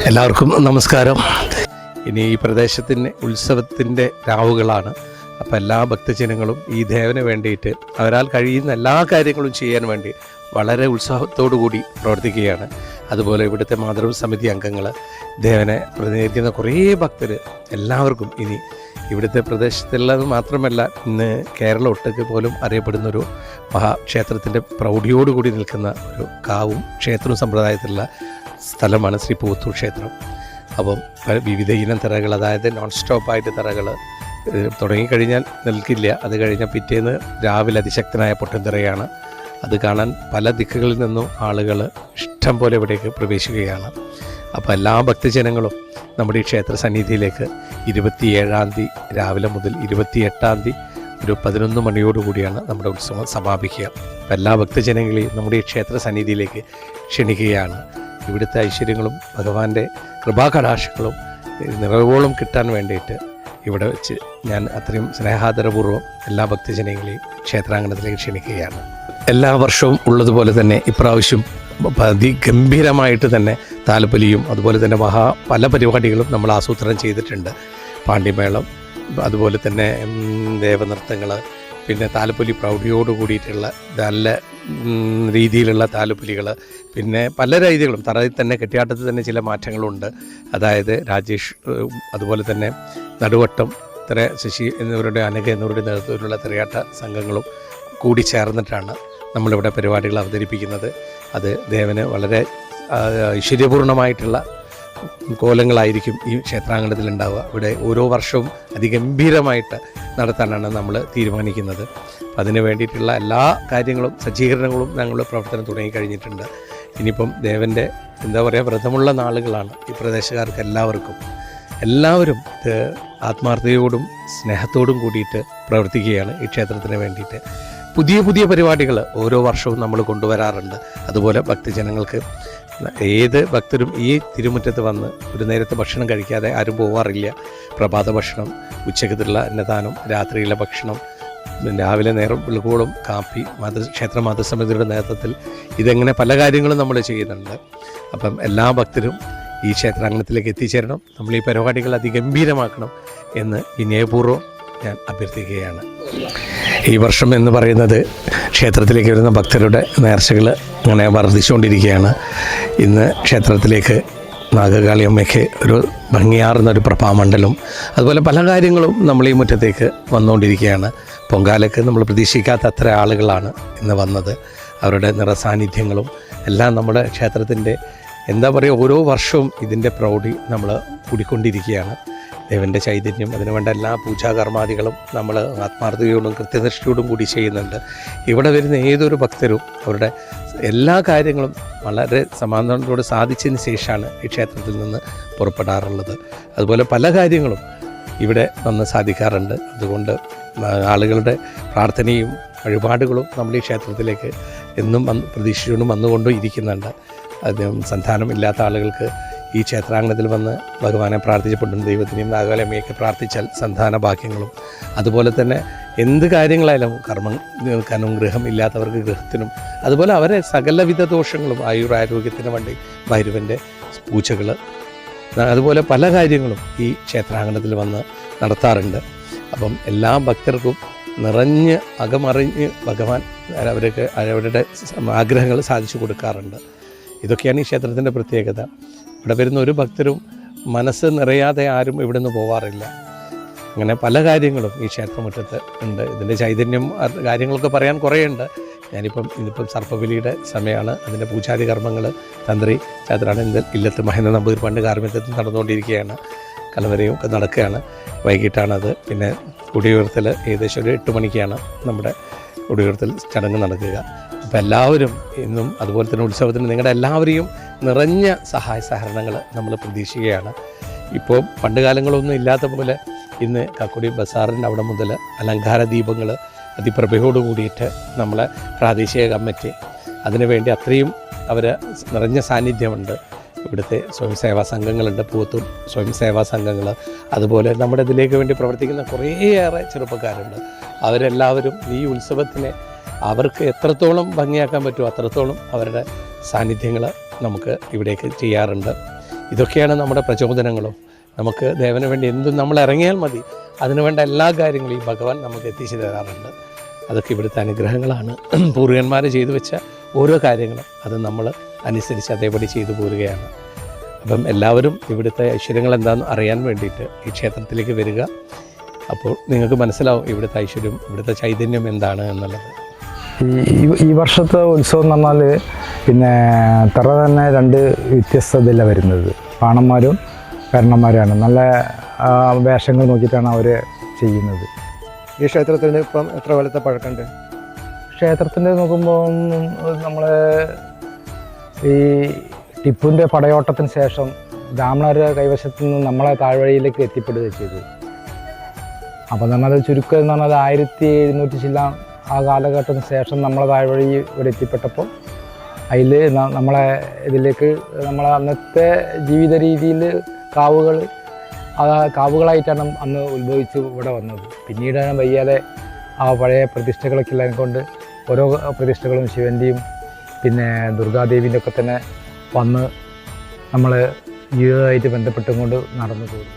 എല്ലാവർക്കും നമസ്കാരം. ഇനി ഈ പ്രദേശത്തിൻ്റെ ഉത്സവത്തിൻ്റെ രാവുകളാണ്. അപ്പോൾ എല്ലാ ഭക്തജനങ്ങളും ഈ ദേവന് വേണ്ടിയിട്ട് അവരാൽ കഴിയുന്ന എല്ലാ കാര്യങ്ങളും ചെയ്യാൻ വേണ്ടി വളരെ ഉത്സാഹത്തോടു കൂടി പ്രവർത്തിക്കുകയാണ്. അതുപോലെ ഇവിടുത്തെ മാതൃ സമിതി അംഗങ്ങൾ, ദേവനെ പ്രതിനിധീകരിക്കുന്ന കുറേ ഭക്തർ, എല്ലാവർക്കും ഇനി ഇവിടുത്തെ പ്രദേശത്തുള്ളത് മാത്രമല്ല, ഇന്ന് കേരളം ഒട്ടൊക്കെ പോലും അറിയപ്പെടുന്നൊരു മഹാക്ഷേത്രത്തിൻ്റെ പ്രൗഢിയോടുകൂടി നിൽക്കുന്ന ഒരു കാവും ക്ഷേത്രവും സമ്പ്രദായത്തിലുള്ള സ്ഥലമാണ് ശ്രീ പൂവത്തൂർ ക്ഷേത്രം. അപ്പം വിവിധ ഇനം തിറകൾ, അതായത് നോൺ സ്റ്റോപ്പായിട്ട് തിറകൾ തുടങ്ങിക്കഴിഞ്ഞാൽ നിൽക്കില്ല. അത് കഴിഞ്ഞാൽ പിറ്റേന്ന് രാവിലെ അതിശക്തനായ പൊട്ടൻതിറയാണ്. അത് കാണാൻ പല ദിക്കുകളിൽ നിന്നും ആളുകൾ ഇഷ്ടം പോലെ ഇവിടേക്ക് പ്രവേശിക്കുകയാണ്. അപ്പോൾ എല്ലാ ഭക്തജനങ്ങളും നമ്മുടെ ഈ ക്ഷേത്ര സന്നിധിയിലേക്ക് 27-ാം തീയതി രാവിലെ മുതൽ 28-ാം തീയതി ഒരു 11 മണിയോടുകൂടിയാണ് നമ്മുടെ ഉത്സവം സമാപിക്കുക. അപ്പോൾ എല്ലാ ഭക്തജനങ്ങളെയും നമ്മുടെ ഈ ക്ഷേത്ര സന്നിധിയിലേക്ക് ക്ഷണിക്കുകയാണ്. ഇവിടുത്തെ ഐശ്വര്യങ്ങളും ഭഗവാന്റെ കൃപാകടാക്ഷങ്ങളും നിറവോളം കിട്ടാൻ വേണ്ടിയിട്ട് ഇവിടെ വെച്ച് ഞാൻ അത്രയും സ്നേഹാദരപൂർവ്വം എല്ലാ ഭക്തജനങ്ങളെയും ക്ഷേത്രാങ്കണത്തിലേക്ക് ക്ഷണിക്കുകയാണ്. എല്ലാ വർഷവും ഉള്ളതുപോലെ തന്നെ ഇപ്രാവശ്യം അതിഗംഭീരമായിട്ട് തന്നെ താലപ്പൊലിയും അതുപോലെ തന്നെ പല പരിപാടികളും നമ്മൾ ആസൂത്രണം ചെയ്തിട്ടുണ്ട്. പാണ്ഡിമേളം, അതുപോലെ തന്നെ ദേവനൃത്തങ്ങൾ, പിന്നെ താലപ്പൊലി പ്രൗഢിയോട് കൂടിയിട്ടുള്ള നല്ല രീതിയിലുള്ള താലപ്പൊലികൾ, പിന്നെ പല രീതികളും തറയിൽ തന്നെ കെട്ടിയാട്ടത്തിൽ തന്നെ ചില മാറ്റങ്ങളുണ്ട്. അതായത് രാജേഷ്, അതുപോലെ തന്നെ നടുവട്ടം, ശശി എന്നിവരുടെ അനഘ എന്നിവരുടെ നേതൃത്വത്തിലുള്ള തിരയാട്ട സംഘങ്ങളും കൂടി ചേർന്നിട്ടാണ് നമ്മളിവിടെ പരിപാടികൾ അവതരിപ്പിക്കുന്നത്. അത് ദേവന് വളരെ ഐശ്വര്യപൂർണമായിട്ടുള്ള കോലങ്ങളായിരിക്കും ഈ ക്ഷേത്രാങ്കണത്തിൽ ഉണ്ടാവുക. ഇവിടെ ഓരോ വർഷവും അതിഗംഭീരമായിട്ട് നടത്താനാണ് നമ്മൾ തീരുമാനിക്കുന്നത്. അതിന് വേണ്ടിയിട്ടുള്ള എല്ലാ കാര്യങ്ങളും സജ്ജീകരണങ്ങളും ഞങ്ങൾ പ്രവർത്തനം തുടങ്ങിക്കഴിഞ്ഞിട്ടുണ്ട്. ഇനിയിപ്പം ദേവൻ്റെ വ്രതമുള്ള നാളുകളാണ് ഈ പ്രദേശക്കാർക്ക് എല്ലാവരും ആത്മാർത്ഥതയോടും സ്നേഹത്തോടും കൂടിയിട്ട് പ്രവർത്തിക്കുകയാണ് ഈ ക്ഷേത്രത്തിന് വേണ്ടിയിട്ട്. പുതിയ പരിപാടികൾ ഓരോ വർഷവും നമ്മൾ കൊണ്ടുവരാറുണ്ട്. അതുപോലെ ഭക്തജനങ്ങൾക്ക് ഏത് ഭക്തരും ഈ തിരുമുറ്റത്ത് വന്ന് ഒരു നേരത്തെ ഭക്ഷണം കഴിക്കാതെ ആരും പോവാറില്ല. പ്രഭാത ഭക്ഷണം, ഉച്ചക്കത്തുള്ള അന്നദാനം, രാത്രിയിലെ ഭക്ഷണം, രാവിലെ നേരം വെളുക്കോളം കാപ്പി, ക്ഷേത്ര മാതൃസമിതിയുടെ നേതൃത്വത്തിൽ ഇതെങ്ങനെ പല കാര്യങ്ങളും നമ്മൾ ചെയ്യുന്നുണ്ട്. അപ്പം എല്ലാ ഭക്തരും ഈ ക്ഷേത്രാങ്കണത്തിലേക്ക് എത്തിച്ചേരണം. നമ്മൾ ഈ പരിപാടികൾ അതിഗംഭീരമാക്കണം എന്ന് വിനയപൂർവ്വം ഞാൻ അഭ്യർത്ഥിക്കുകയാണ്. ഈ വർഷം എന്ന് പറയുന്നത് ക്ഷേത്രത്തിലേക്ക് വരുന്ന ഭക്തരുടെ നേർച്ചകൾ അങ്ങനെ വർദ്ധിച്ചുകൊണ്ടിരിക്കുകയാണ്. ഇന്ന് ക്ഷേത്രത്തിലേക്ക് നാഗകാളിയമ്മയ്ക്ക് ഒരു ഭംഗിയാർന്ന ഒരു പ്രഭാമണ്ഡലം, അതുപോലെ പല കാര്യങ്ങളും നമ്മൾ ഈ മുറ്റത്തേക്ക് വന്നുകൊണ്ടിരിക്കുകയാണ്. പൊങ്കാലയ്ക്ക് നമ്മൾ പ്രതീക്ഷിക്കാത്ത അത്ര ആളുകളാണ് ഇന്ന് വന്നത്. അവരുടെ നിറസാന്നിധ്യങ്ങളും എല്ലാം നമ്മുടെ ക്ഷേത്രത്തിൻ്റെ ഓരോ വർഷവും ഇതിൻ്റെ പ്രൗഢി നമ്മൾ കൂടിക്കൊണ്ടിരിക്കുകയാണ്. ദേവൻ്റെ ചൈതന്യം, അതിനുവേണ്ട എല്ലാ പൂജാകർമാദികളും നമ്മൾ ആത്മാർത്ഥതയോടും കൃത്യനിഷ്ഠയോടും കൂടി ചെയ്യുന്നുണ്ട്. ഇവിടെ വരുന്ന ഏതൊരു ഭക്തരും അവരുടെ എല്ലാ കാര്യങ്ങളും വളരെ സമാധാനത്തോടെ സാധിച്ചതിന് ശേഷമാണ് ഈ ക്ഷേത്രത്തിൽ നിന്ന് പുറപ്പെടാറുള്ളത്. അതുപോലെ പല കാര്യങ്ങളും ഇവിടെ വന്ന് സാധിക്കാറുണ്ട്. അതുകൊണ്ട് ആളുകളുടെ പ്രാർത്ഥനയും വഴിപാടുകളും നമ്മൾ ഈ ക്ഷേത്രത്തിലേക്ക് എന്നും പ്രതീക്ഷിച്ചുകൊണ്ടും വന്നുകൊണ്ടും ഇരിക്കുന്നുണ്ട്. സന്താനം ഇല്ലാത്ത ആളുകൾക്ക് ഈ ക്ഷേത്രാങ്കണത്തിൽ വന്ന് ഭഗവാനെ പ്രാർത്ഥിച്ചപ്പെട്ടും ദൈവത്തിനെയും നാഗാലമ്മയൊക്കെ പ്രാർത്ഥിച്ചാൽ സന്താന ഭാഗ്യങ്ങളും, അതുപോലെ തന്നെ എന്ത് കാര്യങ്ങളായാലും കർമ്മം ഗൃഹം ഇല്ലാത്തവർക്ക് ഗൃഹത്തിനും, അതുപോലെ അവരെ സകലവിധ ദോഷങ്ങളും ആരോഗ്യത്തിന് വേണ്ടി ഭൈരവൻ്റെ പൂജകൾ, അതുപോലെ പല കാര്യങ്ങളും ഈ ക്ഷേത്രാങ്കണത്തിൽ വന്ന് നടത്താറുണ്ട്. അപ്പം എല്ലാ ഭക്തർക്കും നിറഞ്ഞ് അകമറിഞ്ഞ് ഭഗവാൻ അവരുടെ ആഗ്രഹങ്ങൾ സാധിച്ചു കൊടുക്കാറുണ്ട്. ഇതൊക്കെയാണ് ഈ ക്ഷേത്രത്തിൻ്റെ പ്രത്യേകത. ഇവിടെ വരുന്ന ഒരു ഭക്തരും മനസ്സ് നിറയാതെ ആരും ഇവിടെ നിന്ന് പോവാറില്ല. അങ്ങനെ പല കാര്യങ്ങളും ഈ ക്ഷേത്രമുറ്റത്ത് ഉണ്ട്. ഇതിൻ്റെ ചൈതന്യം കാര്യങ്ങളൊക്കെ പറയാൻ കുറേയുണ്ട്. ഇന്നിപ്പം സർപ്പബലിയുടെ സമയമാണ്. അതിൻ്റെ പൂജാതി കർമ്മങ്ങൾ തന്ത്രി ഇല്ലത്ത് മഹേന്ദ്ര നമ്പൂതിരി പണ്ട് കാർമ്മികത്തിൽ നടന്നുകൊണ്ടിരിക്കുകയാണ്. കലവരയും ഒക്കെ നടക്കുകയാണ്. വൈകിട്ടാണത്. പിന്നെ കൊടിയുയർത്തൽ ഏകദേശം ഒരു 8 മണിക്കാണ് നമ്മുടെ കൊടിയുയർത്തൽ ചടങ്ങ് നടക്കുക. അപ്പോൾ എല്ലാവരും ഇന്നും അതുപോലെ തന്നെ ഉത്സവത്തിന് നിങ്ങളുടെ എല്ലാവരെയും നിറഞ്ഞ സഹായ സഹകരണങ്ങൾ നമ്മൾ പ്രതീക്ഷിക്കുകയാണ്. ഇപ്പോൾ പണ്ട് കാലങ്ങളൊന്നും ഇല്ലാത്ത പോലെ ഇന്ന് കക്കുടി ബസാറിൻ്റെ അവിടെ മുതൽ അലങ്കാര ദീപങ്ങൾ അതിപ്രഭയോട് കൂടിയിട്ട് നമ്മളെ പ്രാദേശിക കമ്മിറ്റി അതിനുവേണ്ടി അത്രയും അവർ നിറഞ്ഞ സാന്നിധ്യമുണ്ട്. ഇവിടുത്തെ സ്വയം സേവാ സംഘങ്ങളുണ്ട്, പൂവത്തൂർ സ്വയം സേവാ സംഘങ്ങൾ, അതുപോലെ നമ്മുടെ ഇതിലേക്ക് വേണ്ടി പ്രവർത്തിക്കുന്ന കുറേയേറെ ചെറുപ്പക്കാരുണ്ട്. അവരെല്ലാവരും ഈ ഉത്സവത്തിനെ അവർക്ക് എത്രത്തോളം ഭംഗിയാക്കാൻ പറ്റുമോ അത്രത്തോളം അവരുടെ സാന്നിധ്യങ്ങൾ നമുക്ക് ഇവിടേക്ക് ചെയ്യാറുണ്ട്. ഇതൊക്കെയാണ് നമ്മുടെ പ്രചോദനങ്ങളും. നമുക്ക് ദേവന് വേണ്ടി എന്തും നമ്മൾ ഇറങ്ങിയാൽ മതി, അതിനുവേണ്ട എല്ലാ കാര്യങ്ങളും ഈ ഭഗവാൻ നമുക്ക് എത്തിച്ചു തരാറുണ്ട്. അതൊക്കെ ഇവിടുത്തെ അനുഗ്രഹങ്ങളാണ്. പൂർവികന്മാർ ചെയ്തു വെച്ച ഓരോ കാര്യങ്ങളും അത് നമ്മൾ അനുസരിച്ച് അതേപടി ചെയ്തു പോരുകയാണ്. അപ്പം എല്ലാവരും ഇവിടുത്തെ ഐശ്വര്യങ്ങൾ എന്താണെന്ന് അറിയാൻ വേണ്ടിയിട്ട് ഈ ക്ഷേത്രത്തിലേക്ക് വരിക. അപ്പോൾ നിങ്ങൾക്ക് മനസ്സിലാവും ഇവിടുത്തെ ഐശ്വര്യം, ഇവിടുത്തെ ചൈതന്യം എന്താണ് എന്നുള്ളത്. ഈ വർഷത്തെ ഉത്സവം എന്ന് പറഞ്ഞാൽ പിന്നെ തറ തന്നെ 2 വ്യത്യസ്തതയിലാണ് വരുന്നത്. പാണന്മാരും കരണന്മാരാണ്. നല്ല വേഷങ്ങൾ നോക്കിയിട്ടാണ് അവർ ചെയ്യുന്നത്. ഈ ക്ഷേത്രത്തിന് ഇപ്പം എത്ര കാലത്തെ പഴക്കമുണ്ട്? ക്ഷേത്രത്തിൻ്റെ നോക്കുമ്പോൾ നമ്മൾ ഈ ടിപ്പുവിൻ്റെ പടയോട്ടത്തിന് ശേഷം ബ്രാഹ്മണരുടെ കൈവശത്തു നിന്ന് നമ്മളെ താഴ്വഴിയിലേക്ക് എത്തിപ്പെടുക ചെയ്തു. അപ്പോൾ എന്ന് പറഞ്ഞാൽ ചുരുക്കം എന്ന് പറഞ്ഞാൽ 1700 ചില്ലാം ആ കാലഘട്ടത്തിന് ശേഷം നമ്മളെ താഴ്വഴി ഇവിടെ എത്തിപ്പെട്ടപ്പോൾ അതിൽ നമ്മളെ ഇതിലേക്ക് നമ്മളെ അന്നത്തെ ജീവിത രീതിയിൽ കാവുകളായിട്ടാണ് അന്ന് ഉത്ഭവിച്ച് ഇവിടെ വന്നത്. പിന്നീടാണ് വയ്യാതെ ആ പഴയ പ്രതിഷ്ഠകളൊക്കെ എല്ലാം കൊണ്ട് ഓരോ പ്രതിഷ്ഠകളും ശിവൻ്റെയും പിന്നെ ദുർഗാദേവിൻ്റെ ഒക്കെ തന്നെ വന്ന് നമ്മൾ ജീവിതമായിട്ട് ബന്ധപ്പെട്ടും കൊണ്ട് നടന്നു പോകും.